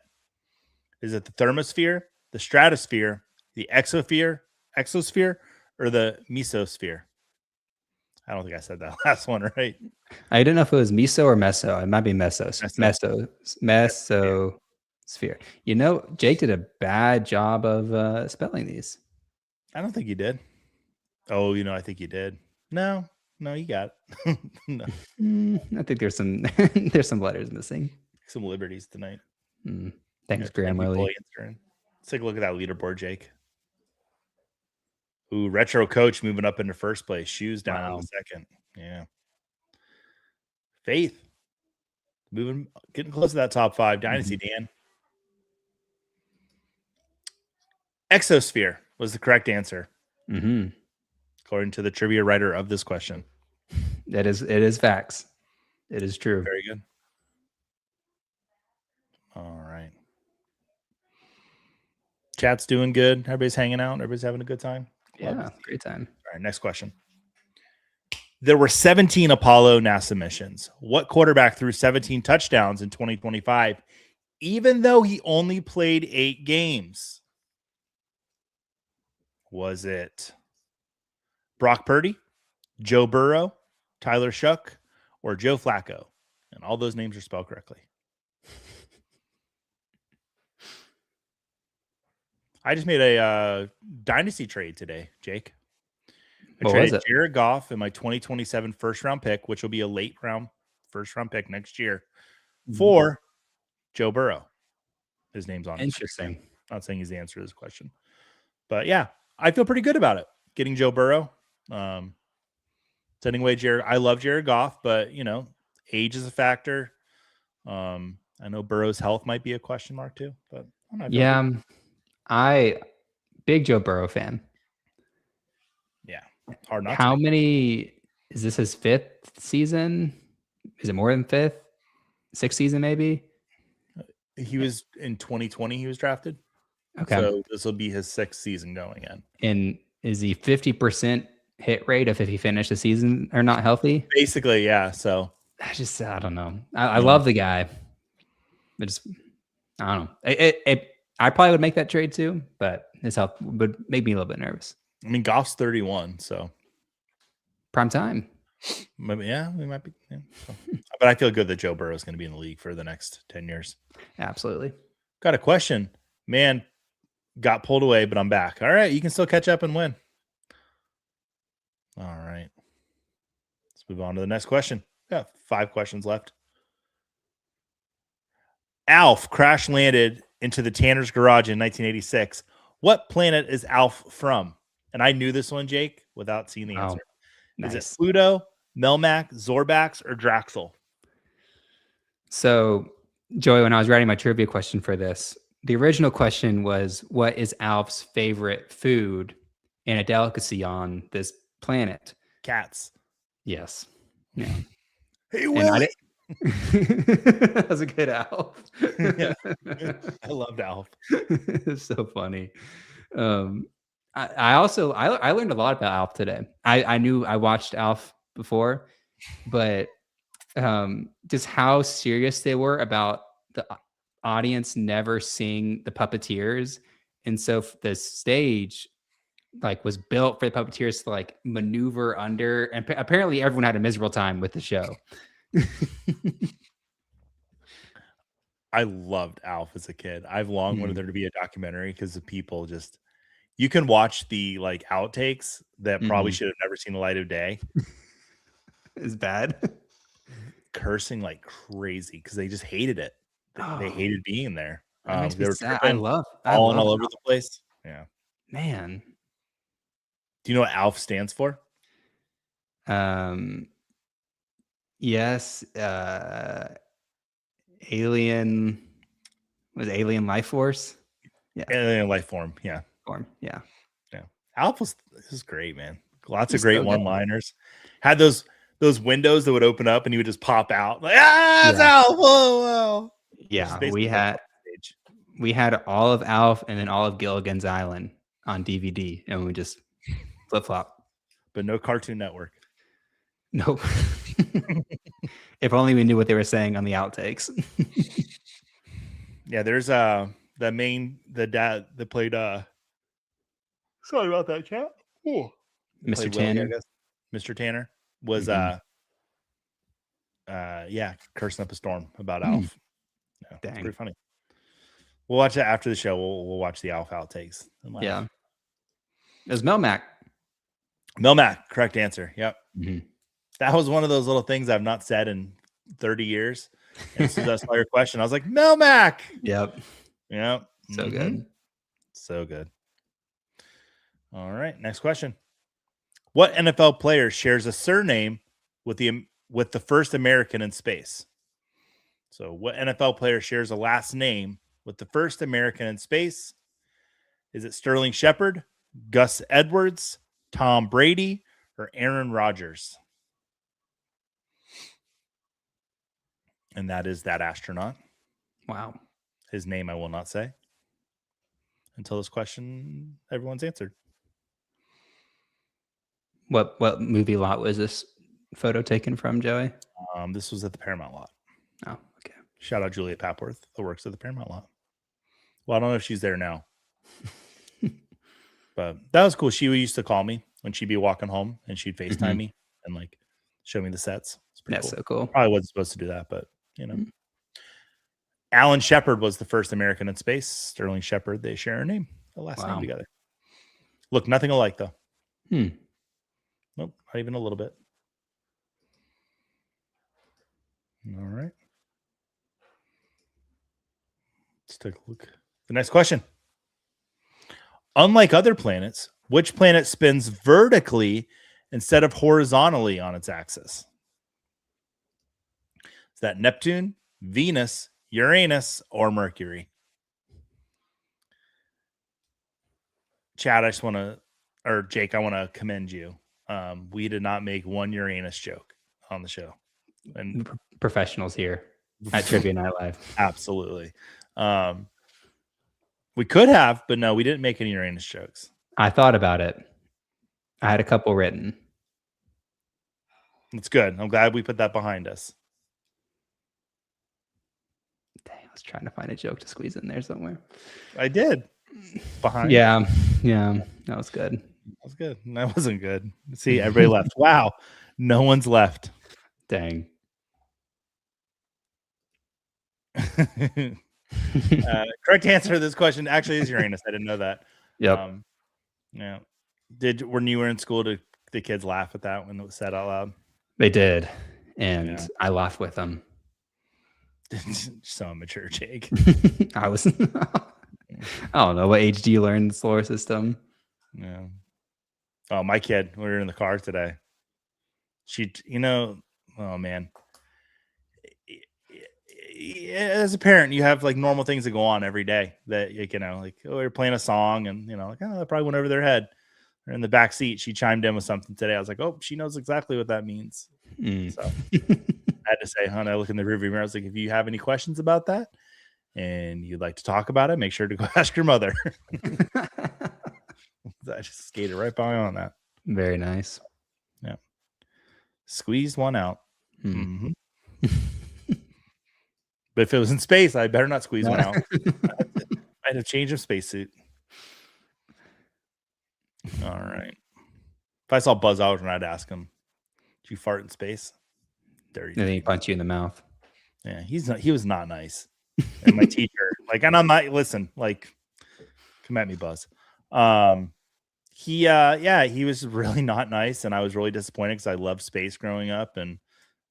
Is it the thermosphere, the stratosphere, the exosphere, or the mesosphere? I don't think I said that last one right. I didn't know if it was meso or meso. It might be mesosphere. You know, Jake did a bad job of spelling these. I don't think you did. Oh, I think you did. No, you got it. No. I think there's some letters missing. Some liberties tonight. Thanks, Grammarly. Let's take a look at that leaderboard, Jake. Ooh, retro coach moving up into first place. Shoes down in the second. Yeah. Faith getting close to that top 5. Dynasty, Dan. Exosphere was the correct answer. According to the trivia writer of this question. It is facts. It is true. Very good. All right. Chat's doing good. Everybody's hanging out. Everybody's having a good time. Yeah, great time. All right, next question. There were 17 Apollo NASA missions. What quarterback threw 17 touchdowns in 2025, even though he only played 8 games? Was it Brock Purdy, Joe Burrow, Tyler Shuck, or Joe Flacco? And all those names are spelled correctly. I just made a dynasty trade today, Jake. I traded Jared Goff in my 2027 first-round pick, which will be a late first-round pick next year, for Joe Burrow. His name's on it. Interesting. I'm not saying he's the answer to this question. But, yeah, I feel pretty good about it, getting Joe Burrow. Sending away Jared. I love Jared Goff, but, age is a factor. I know Burrow's health might be a question mark too. But yeah, big Joe Burrow fan. Yeah. Hard not How many is this his 5th season? Is it more than 5th? 6th season maybe? He was in 2020 he was drafted. Okay. So this will be his 6th season going in. And is he 50% hit rate if he finished the season or not healthy? Basically, yeah. So I don't know. I love the guy. But I don't know. I probably would make that trade too, but his health would make me a little bit nervous. I mean, Goff's 31, so prime time. Maybe, yeah, we might be. Yeah, so. But I feel good that Joe Burrow is going to be in the league for the next 10 years. Absolutely. Got a question. Man, got pulled away, but I'm back. All right, you can still catch up and win. All right. Let's move on to the next question. Got 5 questions left. Alf crash landed into the Tanner's garage in 1986. What planet is Alf from? And I knew this one, Jake, without seeing the answer. Nice. Is it Pluto, Melmac, Zorbax, or Draxel? So, Joey, when I was writing my trivia question for this, the original question was, what is Alf's favorite food and a delicacy on this planet? Cats. Yes. Yeah. Hey, Willie. That was a good Alf. Yeah. I loved Alf. It's so funny. I learned a lot about Alf today. I knew I watched Alf before, but just how serious they were about the audience never seeing the puppeteers, and so the stage was built for the puppeteers to maneuver under, and apparently everyone had a miserable time with the show. I loved Alf as a kid. I've long wanted there to be a documentary because the people just, you can watch the outtakes that probably should have never seen the light of day. It's bad. Cursing like crazy because they just hated it. They hated being there. That makes me They were sad. tripping, I falling love all over the place. Yeah. man. Do you know what ALF stands for? Um, yes. Alien was Alien Life Force. Yeah, Alien life form. Yeah. form. Yeah, Yeah. ALF this is great, man. Lots of it's great so good. one-liners. Had those windows that would open up and you would just pop out. Like, it's Yeah. ALF. Whoa. Yeah, Basically like stage. we had all of Alf and then all of Gilligan's Island on DVD, and we just flip flop. But no Cartoon Network. Nope. If only we knew what they were saying on the outtakes. Yeah, there's the dad that played sorry about that, chat. Ooh. Mr. Willie, Tanner. I guess. Mr. Tanner was cursing up a storm about Alf. Yeah, it's pretty funny. We'll watch it after the show. We'll watch the Alf outtakes. Yeah. It was Melmac. Melmac, correct answer. Yep. Mm-hmm. That was one of those little things I've not said in 30 years. And as soon as I saw your question, I was like, Melmac. Yep. Yep. So good. So good. All right. Next question. What NFL player shares a surname with the first American in space? So what NFL player shares a last name with the first American in space? Is it Sterling Shepard, Gus Edwards, Tom Brady, or Aaron Rodgers? And that is that astronaut. Wow. His name I will not say until this question everyone's answered. What movie lot was this photo taken from, Joey? This was at the Paramount lot. Oh, okay. Shout out Juliet Papworth, that works at the Paramount lot. Well, I don't know if she's there now. But that was cool. She used to call me when she'd be walking home and she'd FaceTime me and like show me the sets. It's pretty That's cool. so cool. Probably wasn't supposed to do that, but you know. Alan Shepard was the first American in space. Sterling Shepard, they share a name, a last name together. Look, nothing alike though. Nope, not even a little bit. All right. Let's take a look. The next question. Unlike other planets, which planet spins vertically instead of horizontally on its axis? Is that Neptune, Venus, Uranus, or Mercury? Chad, Jake, I want to commend you. We did not make one Uranus joke on the show. And professionals here at Trivia Night Live. Absolutely. We could have, but no, we didn't make any Uranus jokes. I thought about it. I had a couple written. That's good. I'm glad we put that behind us. Dang, I was trying to find a joke to squeeze in there somewhere. I did. Behind. Yeah. That was good. That was good. That wasn't good. See, everybody left. Wow. No one's left. Dang. Correct answer to this question actually is Uranus. I didn't know that. Yep. Yeah. When you were in school, did the kids laugh at that when it was said out loud? They did. And I laughed with them. So immature, Jake. I was I don't know. What age do you learn the solar system? Yeah. Oh, my kid, we were in the car today. Oh man. As a parent, you have like normal things that go on every day that you're playing a song and that probably went over their head. Or in the back seat, she chimed in with something today. I was like, oh, she knows exactly what that means. So I had to say, hon, I look in the rearview mirror. I was like, if you have any questions about that and you'd like to talk about it, make sure to go ask your mother. I just skated right by on that. Very nice. Yeah. Squeezed one out. Mm-hmm. But if it was in space, I better not squeeze one out. I'd have changed of spacesuit. All right. If I saw Buzz Aldrin, I'd ask him, "Did you fart in space?" And then he punch you in the mouth. Yeah, he was not nice. And my teacher, and I'm not come at me, Buzz. He was really not nice, and I was really disappointed because I loved space growing up. And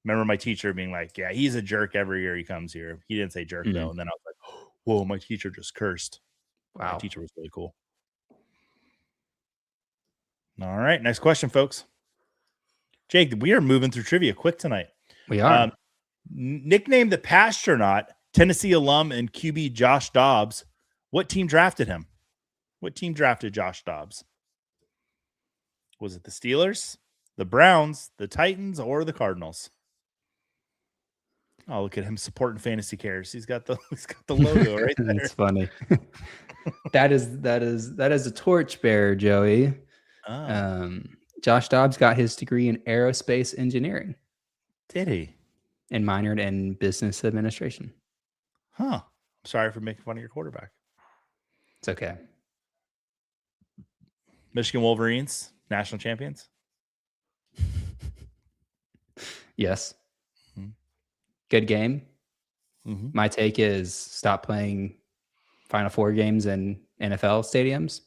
remember my teacher being like, "Yeah, he's a jerk every year he comes here." He didn't say jerk though, and then I was like, Whoa, my teacher just cursed. Wow. My teacher was really cool. All right, next question, folks. Jake, we are moving through trivia quick tonight. We are. Nicknamed the Pastronaut, Tennessee alum and QB Josh Dobbs. What team drafted him? What team drafted Josh Dobbs? Was it the Steelers, the Browns, the Titans, or the Cardinals? Oh, look at him supporting Fantasy Cares. He's got the logo right there. That's funny. that is a torchbearer, Joey. Oh. Josh Dobbs got his degree in aerospace engineering. Did he? And minored in business administration. Huh. I'm sorry for making fun of your quarterback. It's okay. Michigan Wolverines, national champions? Yes. Mm-hmm. Good game. Mm-hmm. My take is stop playing Final Four games in NFL stadiums.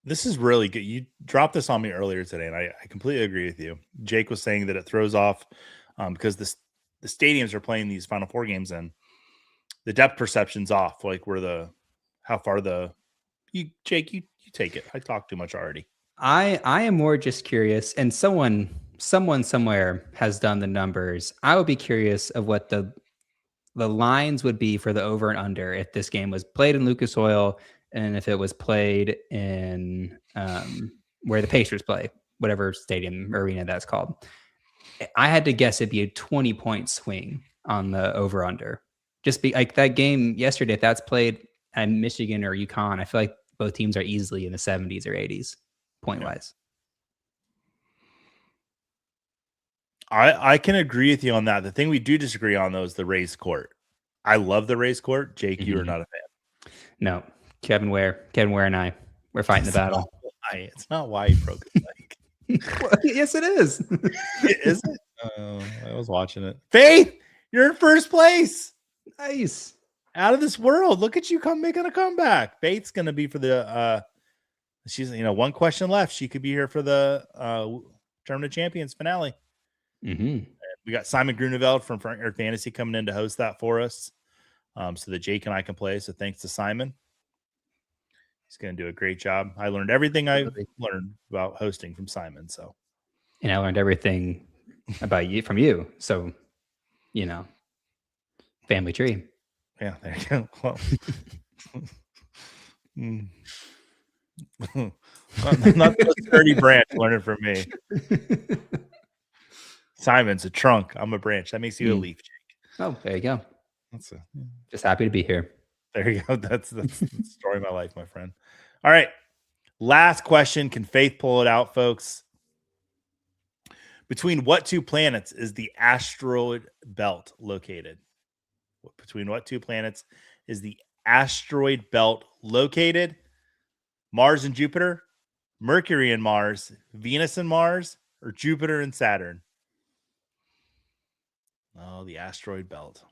This is really good. You dropped this on me earlier today, and I completely agree with you. Jake was saying that it throws off because the stadiums are playing these Final Four games, and the depth perception's off. Like Jake, you take it. I talked too much already. I am more just curious, and someone somewhere has done the numbers. I would be curious of what the lines would be for the over and under if this game was played in Lucas Oil and if it was played in where the Pacers play, whatever stadium arena that's called. I had to guess it'd be a 20-point swing on the over under. Just be like that game yesterday, if that's played at Michigan or UConn, I feel like both teams are easily in the 70s or 80s point wise. I can agree with you on that. The thing we do disagree on, though, is the raised court. I love the raised court. Jake, you are not a fan. No. Kevin Ware and I, we're fighting the battle. It's not why he broke his leg. Well, yes, it is. Is it? I was watching it. Faith, you're in first place. Nice. Out of this world. Look at you making a comeback. Faith's going to be for the she's one question left. She could be here for the Tournament of Champions finale. Mm-hmm. We got Simon Grunewald from Front Yard Fantasy coming in to host that for us, so that Jake and I can play. So thanks to Simon. He's going to do a great job. I learned everything I learned about hosting from Simon. So, and I learned everything about you from you. So, family tree. Yeah, there you go. Well, not the sturdy branch learning from me. Simon's a trunk. I'm a branch. That makes you a leaf, Jake. Oh, there you go. Just happy to be here. There you go. That's the story of my life, my friend. All right. Last question. Can Faith pull it out, folks? Between what two planets is the asteroid belt located? Between what two planets is the asteroid belt located? Mars and Jupiter, Mercury and Mars, Venus and Mars, or Jupiter and Saturn? Oh, the asteroid belt.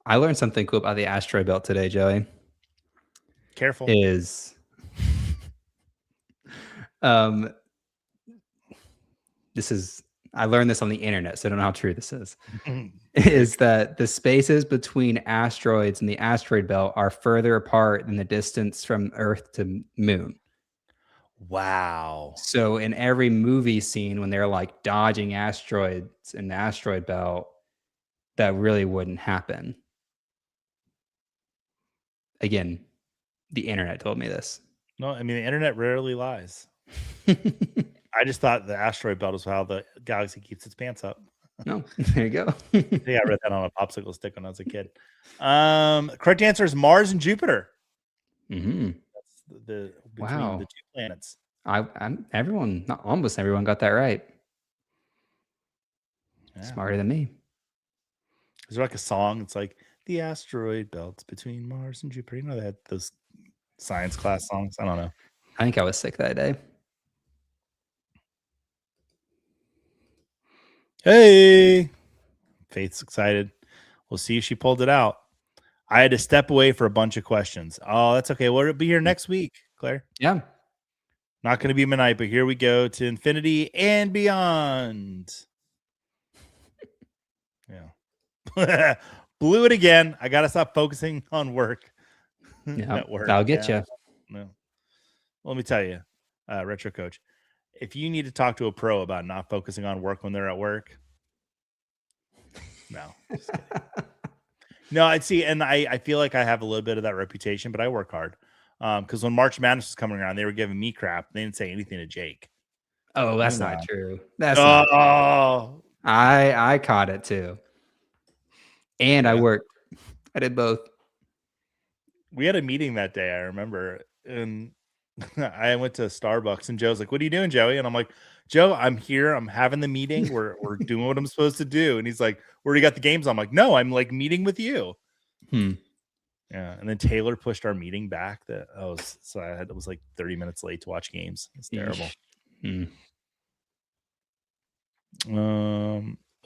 I learned something cool about the asteroid belt today, Joey. Careful. I learned this on the internet, so I don't know how true this is. Is that the spaces between asteroids and the asteroid belt are further apart than the distance from Earth to Moon. Wow. So in every movie scene, when they're like dodging asteroids in the asteroid belt, that really wouldn't happen. Again, the internet told me this. No, I mean, the internet rarely lies. I just thought the asteroid belt is how the galaxy keeps its pants up. No, there you go. Yeah, I read that on a popsicle stick when I was a kid. Correct answer is Mars and Jupiter. Mm-hmm. That's between the two planets. Almost everyone got that right. Yeah. Smarter than me. Is there like a song? It's like the asteroid belts between Mars and Jupiter. You know, they had those science class songs. I don't know. I think I was sick that day. Hey, Faith's excited. We'll see if she pulled it out. I had to step away for a bunch of questions. Oh, that's okay. We'll be here next week, Claire. Yeah. Not going to be midnight, but here we go to infinity and beyond. Yeah. Blew it again. I got to stop focusing on work. Yeah, at work. that'll get you. No. Let me tell you, Retro Coach, if you need to talk to a pro about not focusing on work when they're at work, no, just kidding. No, I'd see, and I feel like I have a little bit of that reputation, but I work hard. Because when March Madness was coming around, they were giving me crap. They didn't say anything to Jake. Oh, that's Meanwhile, not true. That's not true. oh, I caught it too. And I yeah. worked. I did both. We had a meeting that day, I remember, and I went to Starbucks, and Joe's like, "What are you doing, Joey?" And I'm like, "Joe, I'm here. I'm having the meeting. We're doing what I'm supposed to do." And he's like, "Where do you got the games?" I'm like, "No, I'm like meeting with you." Yeah, and then Taylor pushed our meeting back. I was like 30 minutes late to watch games. It's terrible.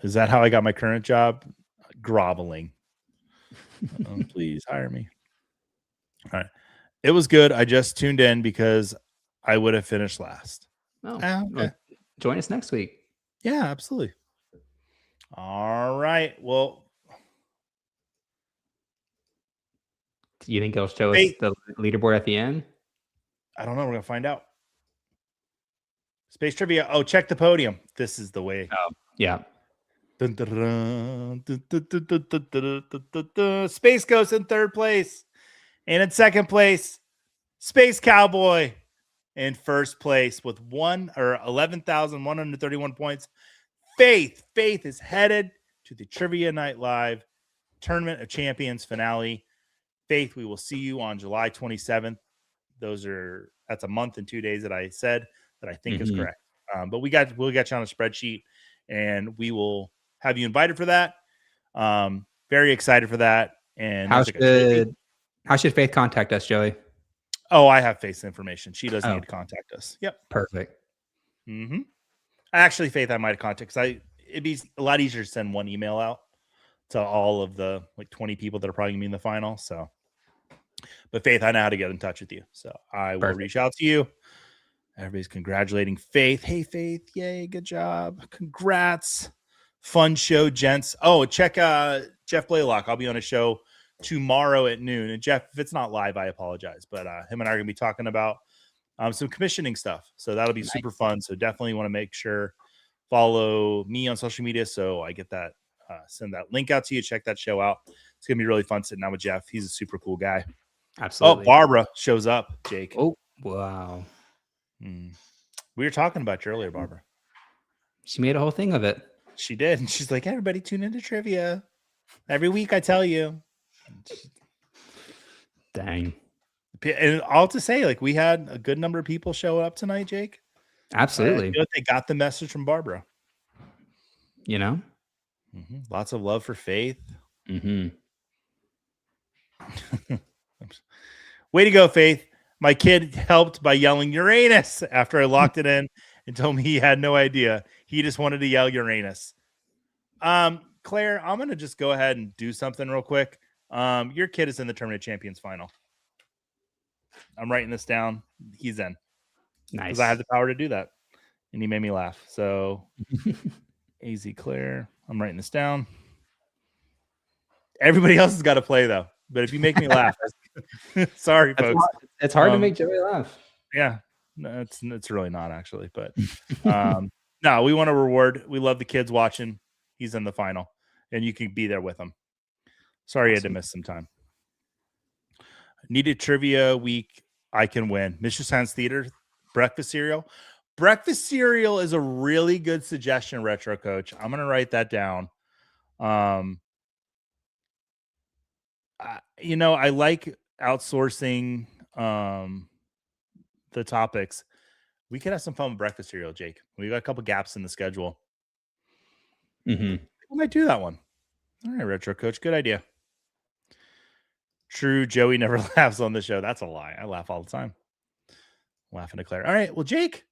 Is that how I got my current job? Groveling. Please hire me. All right. It was good. I just tuned in because I would have finished last. Oh, okay. well, join us next week. Yeah, absolutely. All right. Well, do you think it'll show us the leaderboard at the end? I don't know. We're gonna find out. Space Trivia. Oh, check the podium. This is the way. Oh, yeah. Space Ghost in third place. And in second place, Space Cowboy in first place with 11,131 points. Faith is headed to the Trivia Night Live Tournament of Champions finale. Faith, we will see you on July 27th. That's a month and 2 days that I said that I think is correct. But we'll get you on a spreadsheet, and we will have you invited for that. Very excited for that. And how should Faith contact us, Joey? Oh, I have Faith's information. She doesn't need to contact us. Yep. Perfect. Actually, Faith, I might have contacted because it'd be a lot easier to send one email out to all of the 20 people that are probably gonna be in the final. So, but Faith, I know how to get in touch with you. So I will reach out to you. Everybody's congratulating Faith. Hey, Faith. Yay. Good job. Congrats. Fun show, gents. Oh, check Jeff Blaylock. I'll be on a show tomorrow at noon. And Jeff, if it's not live, I apologize. But him and I are going to be talking about some commissioning stuff. So that'll be super fun. So definitely want to make sure follow me on social media. So I get that, send that link out to you. Check that show out. It's going to be really fun sitting down with Jeff. He's a super cool guy. Absolutely. Oh, Barbara shows up, Jake. Oh, wow. We were talking about you earlier, Barbara. She made a whole thing of it. She did. And she's like, everybody tune into trivia. Every week I tell you. Dang. And all to say, we had a good number of people show up tonight, Jake. Absolutely. I feel like they got the message from Barbara. Lots of love for Faith. Way to go, Faith. My kid helped by yelling Uranus after I locked it in and told me he had no idea. He just wanted to yell Uranus. Claire, I'm going to just go ahead and do something real quick. Your kid is in the Tournament of Champions final. I'm writing this down. He's in. Nice. Because I have the power to do that. And he made me laugh. So, AZ Claire. I'm writing this down. Everybody else has got to play, though. But if you make me laugh, sorry, folks. It's hard to make Joey laugh. Yeah. No, it's really not, actually. But no, we want to reward. We love the kids watching. He's in the final. And you can be there with him. Sorry I had to miss some time. Needed trivia week. I can win. Mission Science Theater. Breakfast cereal. Breakfast cereal is a really good suggestion, Retro Coach. I'm going to write that down. I like outsourcing the topics. We could have some fun with breakfast cereal, Jake. We got a couple gaps in the schedule. We might do that one. All right, Retro Coach. Good idea. True, Joey never laughs on the show. That's a lie. I laugh all the time. Laughing to Claire. All right, well, Jake,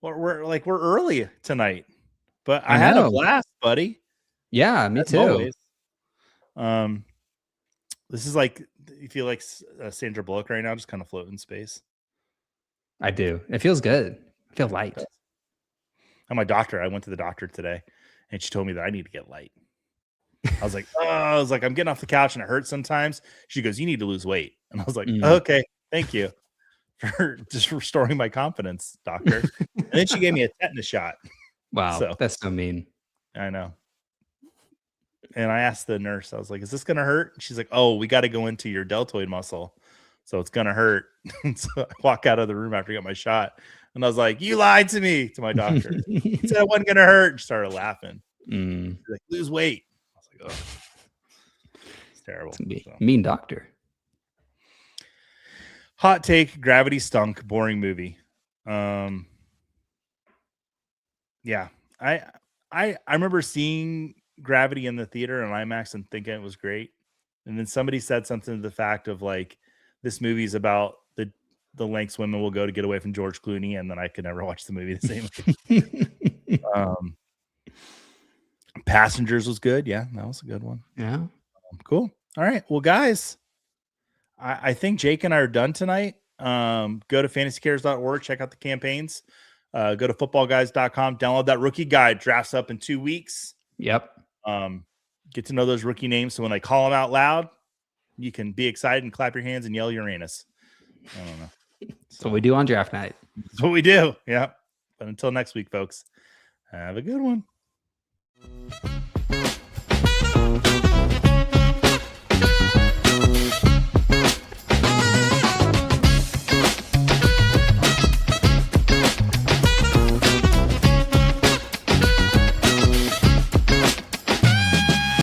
we're early tonight, but I had a blast, buddy. Yeah, me too. Always. This is you feel like Sandra Bullock right now, just kind of float in space. I do. It feels good. I feel light. And my doctor, I went to the doctor today, and she told me that I need to get light. I was like, I'm getting off the couch and it hurts sometimes. She goes, you need to lose weight. And I was like, Mm. okay, thank you for just restoring my confidence, doctor. And then she gave me a tetanus shot. Wow, So that's so mean. I know. And I asked the nurse, I was like, is this going to hurt? She's like, oh, we got to go into your deltoid muscle. So it's going to hurt. And so I walk out of the room after I got my shot. And I was like, you lied to me, to my doctor. He said it wasn't going to hurt. She started laughing. Mm. She's like, lose weight. I was like, oh, it's terrible. So. Mean doctor. Hot take, Gravity stunk, boring movie. Yeah. I remember seeing Gravity in the theater and IMAX and thinking it was great. And then somebody said something to the fact of like, this movie is about the lengths women will go to get away from George Clooney, and then I could never watch the movie the same way. Passengers was good. Yeah, that was a good one. Yeah. Cool. All right. Well, guys, I think Jake and I are done tonight. Go to fantasycares.org, check out the campaigns. Go to footballguys.com, download that rookie guide. Drafts up in 2 weeks. Yep. Get to know those rookie names, so when they call them out loud, you can be excited and clap your hands and yell Uranus. I don't know. That's what we do on draft night. That's what we do. Yeah. But until next week, folks, have a good one.